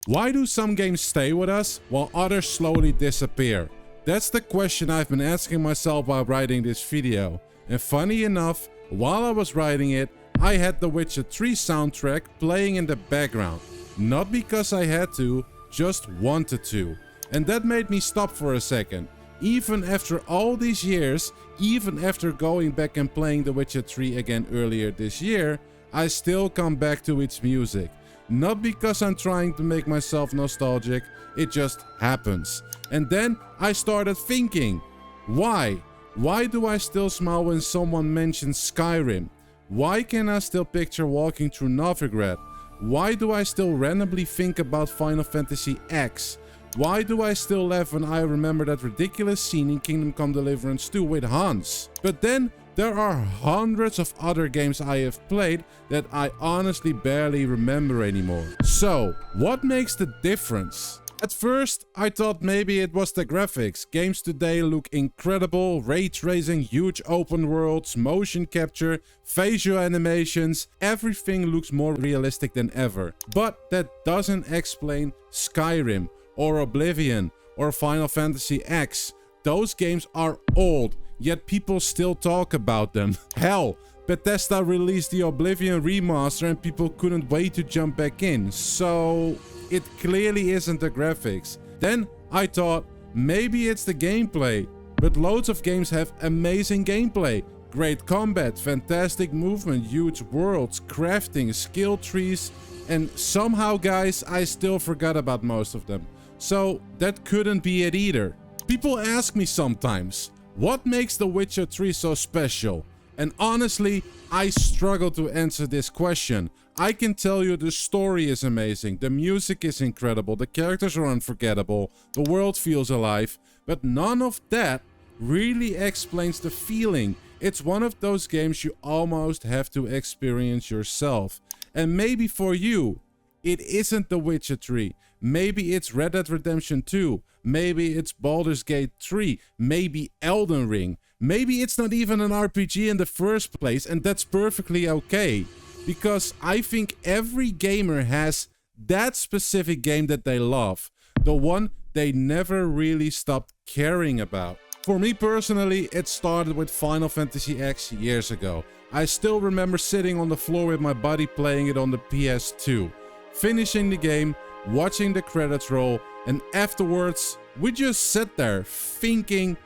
Why do some games stay with us while others slowly disappear? That's the question I've been asking myself while writing this video. And funny enough, while I was writing it, I had the Witcher 3 soundtrack playing in the background. Not because I had to, just wanted to. And that made me stop for a second. Even after all these years, even after going back and playing The Witcher 3 again earlier this year, I still come back to its music. Not because I'm trying to make myself nostalgic, it just happens. And then I started thinking, why? Why do I still smile when someone mentions Skyrim? Why can I still picture walking through Novigrad? Why do I still randomly think about Final Fantasy X? Why do I still laugh when I remember that ridiculous scene in Kingdom Come Deliverance 2 with Hans? But then there are hundreds of other games I have played that I honestly barely remember anymore. So, what makes the difference? At first, I thought maybe it was the graphics. Games today look incredible, ray tracing, huge open worlds, motion capture, facial animations, everything looks more realistic than ever. But that doesn't explain Skyrim, or Oblivion, or Final Fantasy X. Those games are old, yet people still talk about them. Hell, Bethesda released the Oblivion remaster and people couldn't wait to jump back in. So it clearly isn't the graphics. Then I thought maybe it's the gameplay. But loads of games have amazing gameplay. Great combat, fantastic movement, huge worlds, crafting, skill trees, and somehow, guys, I still forgot about most of them. So that couldn't be it either. People ask me sometimes, what makes The Witcher 3 so special? And honestly, I struggle to answer this question. I can tell you the story is amazing, the music is incredible, the characters are unforgettable, the world feels alive, but none of that really explains the feeling. It's one of those games you almost have to experience yourself. And maybe for you, it isn't The Witcher 3. Maybe it's Red Dead Redemption 2. Maybe it's Baldur's Gate 3. Maybe Elden Ring. Maybe it's not even an RPG in the first place, and that's perfectly okay. Because I think every gamer has that specific game that they love. The one they never really stopped caring about. For me personally, it started with Final Fantasy X years ago. I still remember sitting on the floor with my buddy playing it on the PS2. Finishing the game, watching the credits roll, and afterwards we just sat there thinking,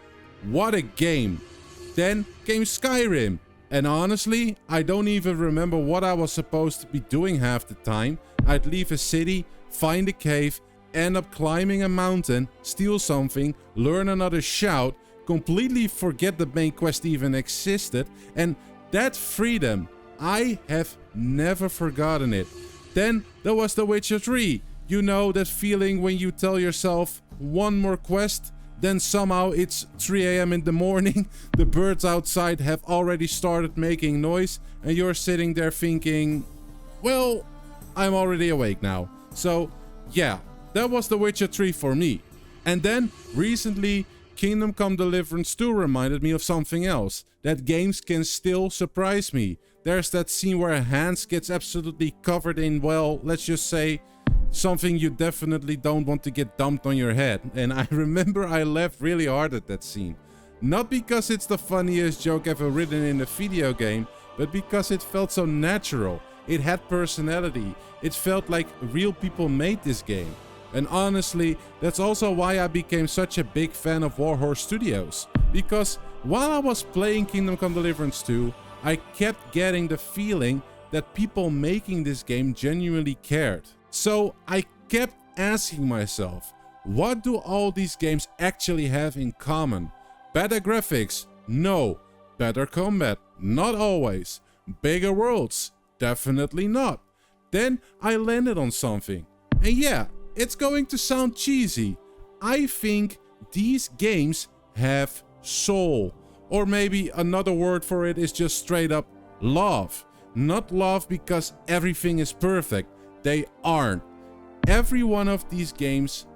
what a game. Then came Skyrim, and honestly, I don't even remember what I was supposed to be doing half the time. I'd leave a city, find a cave, end up climbing a mountain, steal something, learn another shout, completely forget the main quest even existed, and that freedom, I have never forgotten it. Then there was The Witcher 3. You know that feeling when you tell yourself one more quest, then somehow it's 3 AM in the morning, the birds outside have already started making noise, and you're sitting there thinking, well, I'm already awake now. So yeah, that was The Witcher 3 for me. And then recently, Kingdom Come Deliverance 2 reminded me of something else. That games can still surprise me. There's that scene where Hans gets absolutely covered in, well, let's just say, something you definitely don't want to get dumped on your head. And I remember I laughed really hard at that scene. Not because it's the funniest joke ever written in a video game, but because it felt so natural. It had personality. It felt like real people made this game. And honestly, that's also why I became such a big fan of Warhorse Studios. Because while I was playing Kingdom Come Deliverance 2, I kept getting the feeling that people making this game genuinely cared. So I kept asking myself, what do all these games actually have in common? Better graphics? No. Better combat? Not always. Bigger worlds? Definitely not. Then I landed on something. And yeah, it's going to sound cheesy. I think these games have soul. Or maybe another word for it is just straight up love. Not love because everything is perfect. They aren't. Every one of these games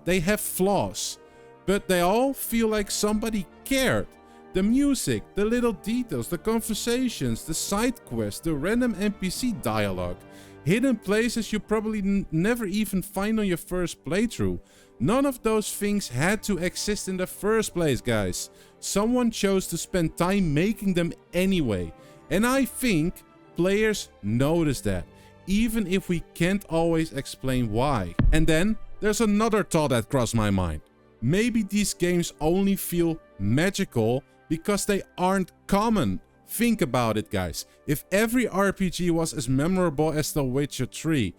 they have flaws, but they all feel like somebody cared. The music, the little details, the conversations, the side quests, the random NPC dialogue. hidden places you probably never even find on your first playthrough. None of those things had to exist in the first place, guys. Someone chose to spend time making them anyway. And I think players notice that, even if we can't always explain why. And then there's another thought that crossed my mind. Maybe these games only feel magical because they aren't common. Think about it, guys. If every RPG was as memorable as The Witcher 3,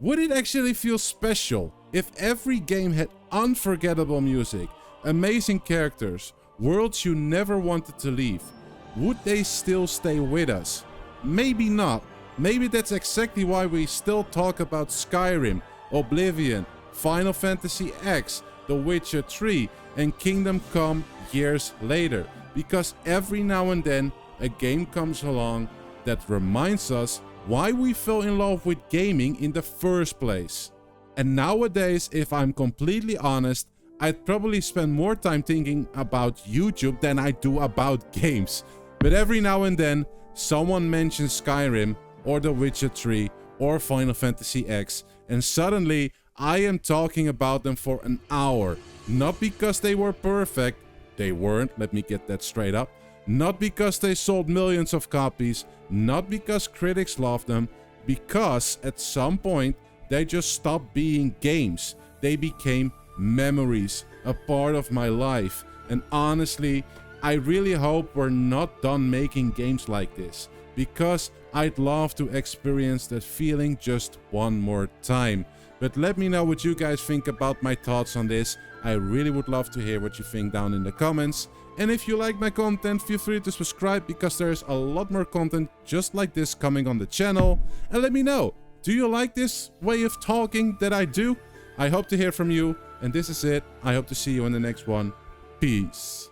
would it actually feel special? If every game had unforgettable music, amazing characters, worlds you never wanted to leave, would they still stay with us? Maybe not. Maybe that's exactly why we still talk about Skyrim, Oblivion, Final Fantasy X, The Witcher 3 and Kingdom Come years later. Because every now and then a game comes along that reminds us why we fell in love with gaming in the first place. And nowadays, if I'm completely honest, I'd probably spend more time thinking about YouTube than I do about games. But every now and then, someone mentions Skyrim or The Witcher 3 or Final Fantasy X, and suddenly I am talking about them for an hour. Not because they were perfect, they weren't, let me get that straight up. Not because they sold millions of copies, not because critics loved them, because at some point they just stopped being games. They became memories, a part of my life. And honestly, I really hope we're not done making games like this, because I'd love to experience that feeling just one more time. But let me know what you guys think about my thoughts on this. I really would love to hear what you think down in the comments. And if you like my content, feel free to subscribe, because there's a lot more content just like this coming on the channel. And let me know, do you like this way of talking that I do? I hope to hear from you. And this is it. I hope to see you in the next one. Peace.